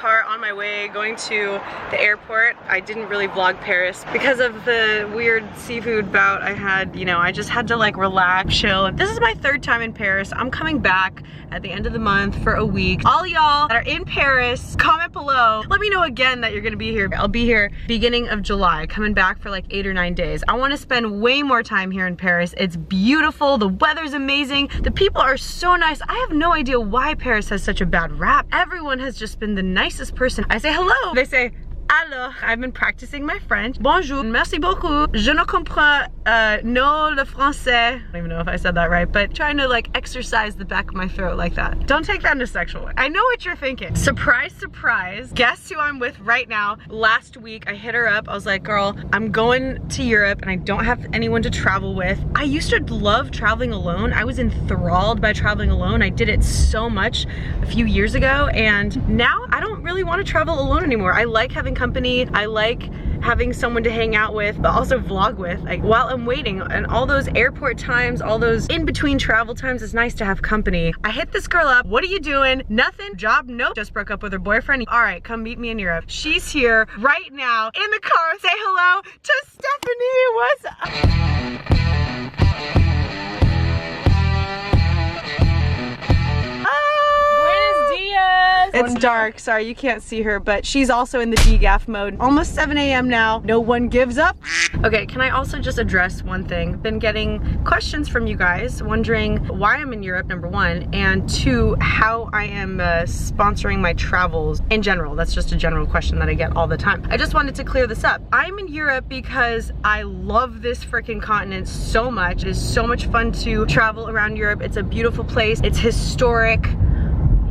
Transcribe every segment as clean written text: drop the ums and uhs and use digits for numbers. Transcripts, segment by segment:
car on my way going to the airport. I didn't really vlog Paris because of the weird seafood bout I had. You know, I just had to like relax, chill. This is my 3rd time in Paris. I'm coming back at the end of the month for a week. All y'all that are in Paris, comment below. Let me know again that you're gonna be here. I'll be here beginning of July, coming back for like 8 or 9 days. I wanna spend way more time here in Paris. It's beautiful, the weather's amazing, the people are so nice. I have no idea why Paris has such a bad rap. Everyone has just been the nicest person. I say hello, they say alors. I've been practicing my French. Bonjour, merci beaucoup. Je ne comprends no le français. I don't even know if I said that right, but trying to like exercise the back of my throat like that. Don't take that in a sexual way. I know what you're thinking. Surprise, surprise. Guess who I'm with right now? Last week, I hit her up. I was like, girl, I'm going to Europe and I don't have anyone to travel with. I used to love traveling alone. I was enthralled by traveling alone. I did it so much a few years ago, and now I don't really want to travel alone anymore. I like having company. I like having someone to hang out with, but also vlog with. Like while I'm waiting, and all those airport times, all those in-between travel times, it's nice to have company. I hit this girl up. What are you doing? Nothing. Job? Nope. Just broke up with her boyfriend. All right, come meet me in Europe. She's here right now in the car. Say hello to Stephanie. What's up? It's dark, sorry you can't see her, but she's also in the DGAF mode. Almost 7 a.m. now, no one gives up. Okay, can I also just address one thing? Been getting questions from you guys wondering why I'm in Europe, number 1, and 2, how I am sponsoring my travels in general. That's just a general question that I get all the time. I just wanted to clear this up. I'm in Europe because I love this freaking continent so much. It is so much fun to travel around Europe. It's a beautiful place. It's historic.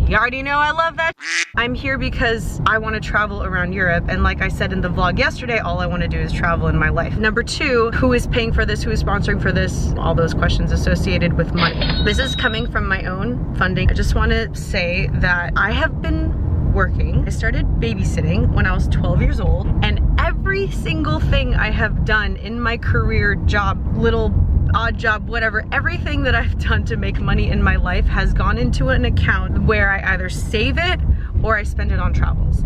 You already know I love that. I'm here because I want to travel around Europe, and like I said in the vlog yesterday, all I want to do is travel in my life. Number 2, who is paying for this? Who is sponsoring for this? All those questions associated with money. This is coming from my own funding. I just want to say that I have been working. I started babysitting when I was 12 years old, and every single thing I have done in my career, job, little odd job, whatever, everything that I've done to make money in my life has gone into an account where I either save it or I spend it on travels.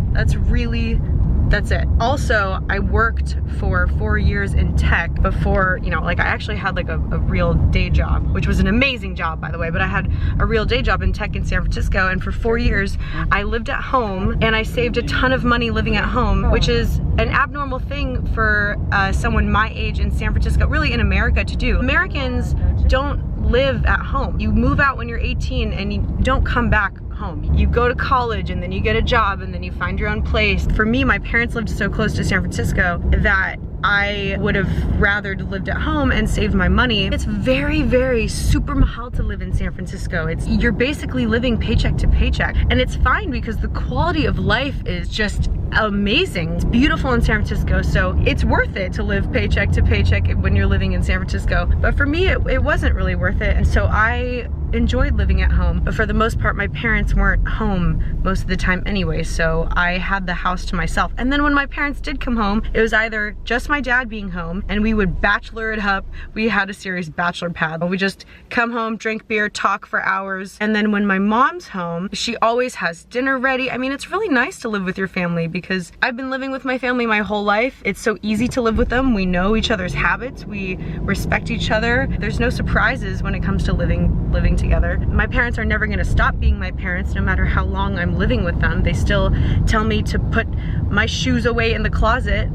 That's it. Also, I worked for 4 years in tech before, you know, like I actually had like a real day job, which was an amazing job, by the way, but I had a real day job in tech in San Francisco, and for 4 years, I lived at home and I saved a ton of money living at home, which is an abnormal thing for someone my age in San Francisco, really in America, to do. Americans don't live at home. You move out when you're 18 and you don't come back home. You go to college and then you get a job and then you find your own place. For me, my parents lived so close to San Francisco that I would have rather lived at home and saved my money. It's very, very super mahal to live in San Francisco. You're basically living paycheck to paycheck, and it's fine because the quality of life is just amazing. It's beautiful in San Francisco, so it's worth it to live paycheck to paycheck when you're living in San Francisco. But for me, it wasn't really worth it, and so I enjoyed living at home. But for the most part, my parents weren't home most of the time anyway, so I had the house to myself. And then when my parents did come home, it was either just my dad being home and we would bachelor it up. We had a serious bachelor pad. We just come home, drink beer, talk for hours. And then when my mom's home, she always has dinner ready. I mean, it's really nice to live with your family because I've been living with my family my whole life. It's so easy to live with them. We know each other's habits. We respect each other. There's no surprises when it comes to living together. My parents are never gonna stop being my parents no matter how long I'm living with them. They still tell me to put my shoes away in the closet.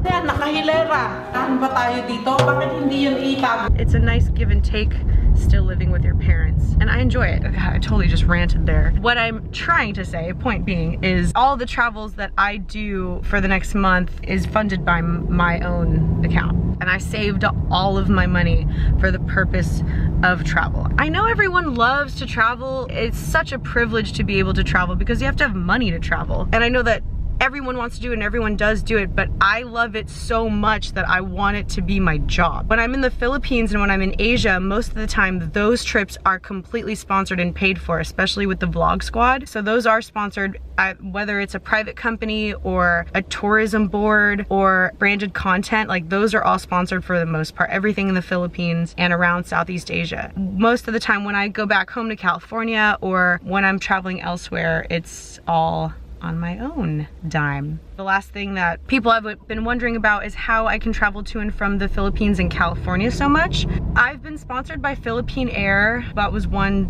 It's a nice give and take still living with your parents, and I enjoy it. I totally just ranted there. What I'm trying to say, point being, is all the travels that I do for the next month is funded by my own account, and I saved all of my money for the purpose of travel. I know everyone loves to travel. It's such a privilege to be able to travel because you have to have money to travel, and I know that everyone wants to do it and everyone does do it, but I love it so much that I want it to be my job. When I'm in the Philippines and when I'm in Asia, most of the time those trips are completely sponsored and paid for, especially with the Vlog Squad. So those are sponsored, whether it's a private company or a tourism board or branded content, like those are all sponsored for the most part, everything in the Philippines and around Southeast Asia. Most of the time when I go back home to California or when I'm traveling elsewhere, it's all on my own dime. The last thing that people have been wondering about is how I can travel to and from the Philippines and California so much. I've been sponsored by Philippine Air. That was one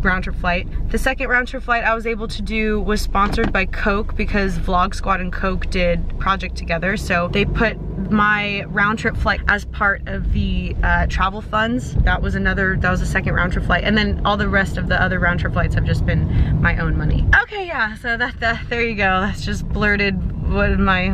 round trip flight. The second round trip flight I was able to do was sponsored by Coke because Vlog Squad and Coke did project together. So they put my round trip flight as part of the travel funds. That was a second round trip flight. And then all the rest of the other round trip flights have just been my own money. Okay, yeah, so there you go. That's just blurted what my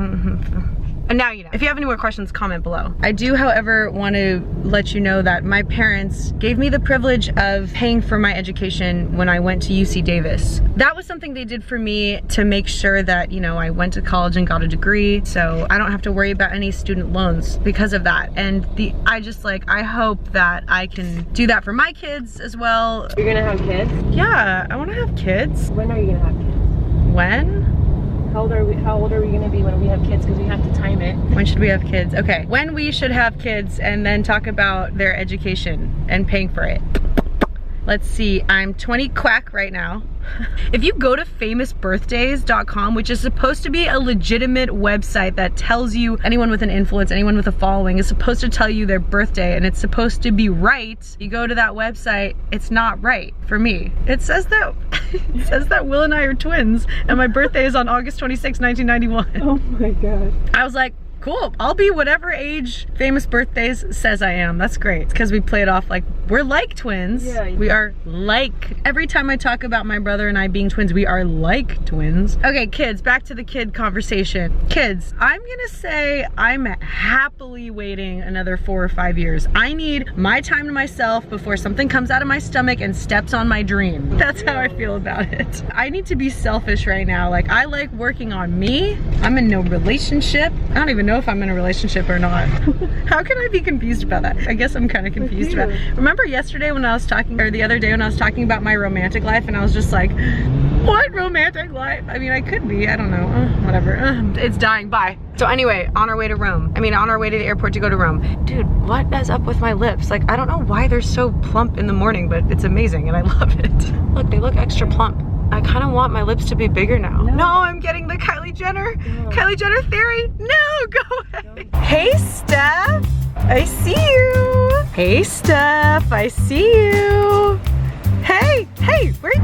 and now you know. If you have any more questions, comment below. I do, however, want to let you know that my parents gave me the privilege of paying for my education when I went to UC Davis. That was something they did for me to make sure that, you know, I went to college and got a degree, so I don't have to worry about any student loans because of that. And I hope that I can do that for my kids as well. You're gonna have kids? Yeah, I want to have kids. When are you gonna have kids? When? How old are we gonna be when we have kids? Because we have to time it. When should we have kids? Okay, when we should have kids, and then talk about their education and paying for it. Let's see, I'm 20 quack right now. If you go to famousbirthdays.com, which is supposed to be a legitimate website that tells you anyone with an influence, anyone with a following is supposed to tell you their birthday and it's supposed to be right. You go to that website, it's not right for me. It says that Will and I are twins and my birthday is on August 26, 1991. Oh my god. I was like, cool, I'll be whatever age Famous Birthdays says I am. That's great. Because we play it off like we're like twins. Yeah. We are like. Every time I talk about my brother and I being twins, we are like twins. Okay, kids, back to the kid conversation. Kids, I'm gonna say I'm happily waiting another 4 or 5 years. I need my time to myself before something comes out of my stomach and steps on my dream. That's how I feel about it. I need to be selfish right now. Like, I like working on me. I'm in no relationship. I don't even know if I'm in a relationship or not. How can I be confused about that? I guess I'm kind of confused about it. Remember yesterday when I was talking, or the other day when I was talking about my romantic life and I was just like, what romantic life? I mean, I could be, I don't know, whatever. It's dying, bye. So anyway, on our way to Rome. I mean, on our way to the airport to go to Rome. Dude, what is up with my lips? Like, I don't know why they're so plump in the morning, but it's amazing and I love it. Look, they look extra plump. I kind of want my lips to be bigger now. No, I'm getting the Kylie Jenner. No. Kylie Jenner theory. No, go away. No. Hey, Steph. I see you. Hey, Steph. I see you. Hey, where?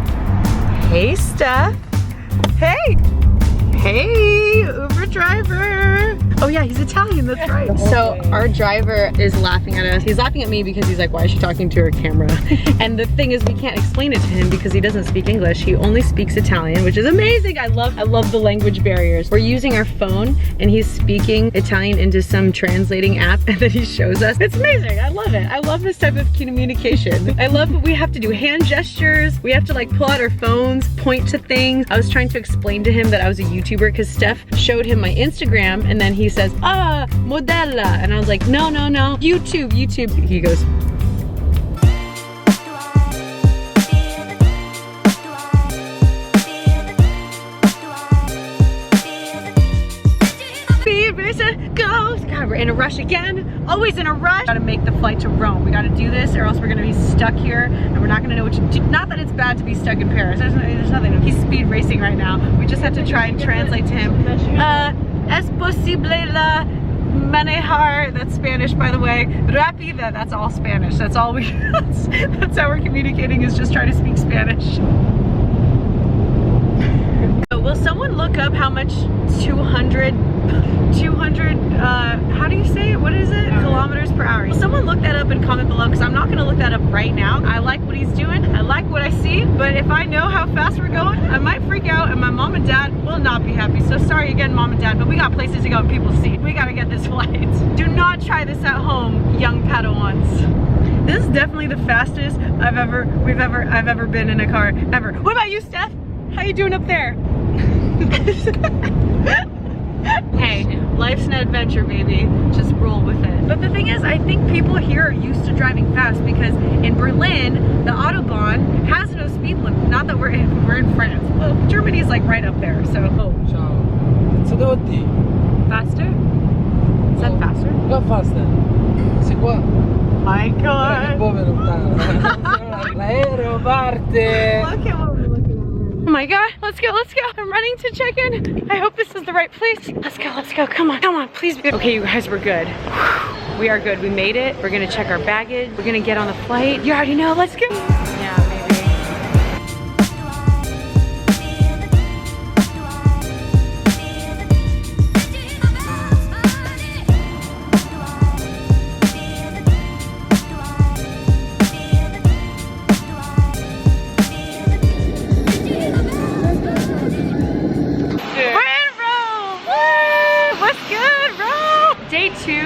Hey, Steph. Hey. Hey, Uber driver. Oh yeah, he's Italian, that's right. So our driver is laughing at us. He's laughing at me because he's like, why is she talking to her camera? And the thing is, we can't explain it to him because he doesn't speak English. He only speaks Italian, which is amazing. I love the language barriers. We're using our phone and he's speaking Italian into some translating app and then he shows us. It's amazing, I love it. I love this type of communication. I love that we have to do hand gestures. We have to like pull out our phones, point to things. I was trying to explain to him that I was a YouTuber because Steph showed him my Instagram and then he says, modella. And I was like, no, YouTube. He goes, speed racer goes. God, we're in a rush again. Always in a rush. Gotta make the flight to Rome. We gotta do this or else we're gonna be stuck here and we're not gonna know what to do. Not that it's bad to be stuck in Paris. There's nothing. He's speed racing right now. We just have to try and translate to him. Es posible la manejar, that's Spanish by the way. Rápida, that's all Spanish. That's all we, that's how we're communicating, is just trying to speak Spanish. Will someone look up how much 200, how do you say it? What is it? Kilometers per hour. Will someone look that up and comment below, because I'm not gonna look that up right now. I like what he's doing, I like what I see, but if I know how fast we're going, I might freak out and my mom and dad will not be happy. So sorry again, mom and dad, but we got places to go and people see. We gotta get this flight. Do not try this at home, young Padawans. This is definitely the fastest I've ever been in a car, ever. What about you, Steph? How you doing up there? Hey, life's an adventure, baby. Just roll with it. But the thing is, I think people here are used to driving fast because in Berlin, the Autobahn has no speed limit. Not that we're in France. Well, Germany's like right up there, so. Oh, ciao. Faster? Is that faster? Go faster. C'est quoi? My God. Povero L'aereo parte. Look at what we're looking at. my God, let's go, let's go. I'm running to check in. I hope this is the right place. Let's go, come on, please be. Okay, you guys, we're good. We are good, we made it. We're gonna check our baggage. We're gonna get on the flight. You already know, let's go. Yeah, maybe.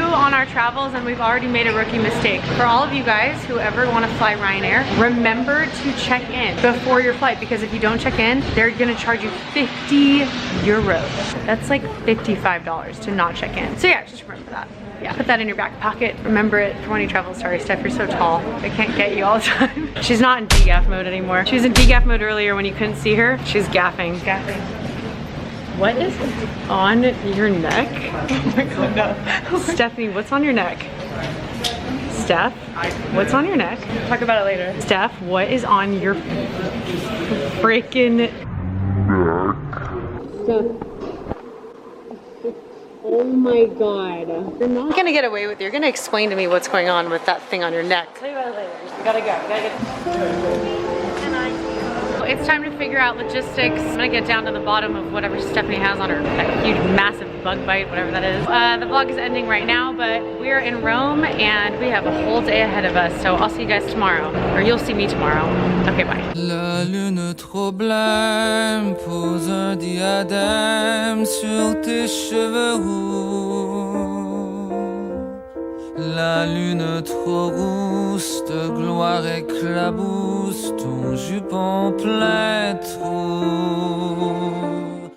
On our travels, and we've already made a rookie mistake. For all of you guys who ever want to fly Ryanair, remember to check in before your flight, because if you don't check in, they're gonna charge you 50 euros. That's like $55 to not check in. So yeah, just remember that. Yeah, put that in your back pocket. Remember it for when you travel. Sorry, Steph, you're so tall. I can't get you all the time. She's not in DGAF mode anymore. She was in DGAF mode earlier when you couldn't see her. She's gaffing. What is on your neck? Oh my God, no. Stephanie, what's on your neck? Steph, what's on your neck? Talk about it later. Steph, what is on your freaking neck? Oh my God. You're not gonna get away with it. You're gonna explain to me what's going on with that thing on your neck. Tell you about it later. You gotta go. You gotta get. It's time to figure out logistics. I'm gonna get down to the bottom of whatever Stephanie has on her, that huge massive bug bite, whatever that is. The vlog is ending right now, but we're in Rome and we have a whole day ahead of us, so I'll see you guys tomorrow, or you'll see me tomorrow. Okay, bye. La lune trop blême pose un diadème sur tes cheveux rouges. La lune trop rousse de gloire éclabousse ton jupon plein trou.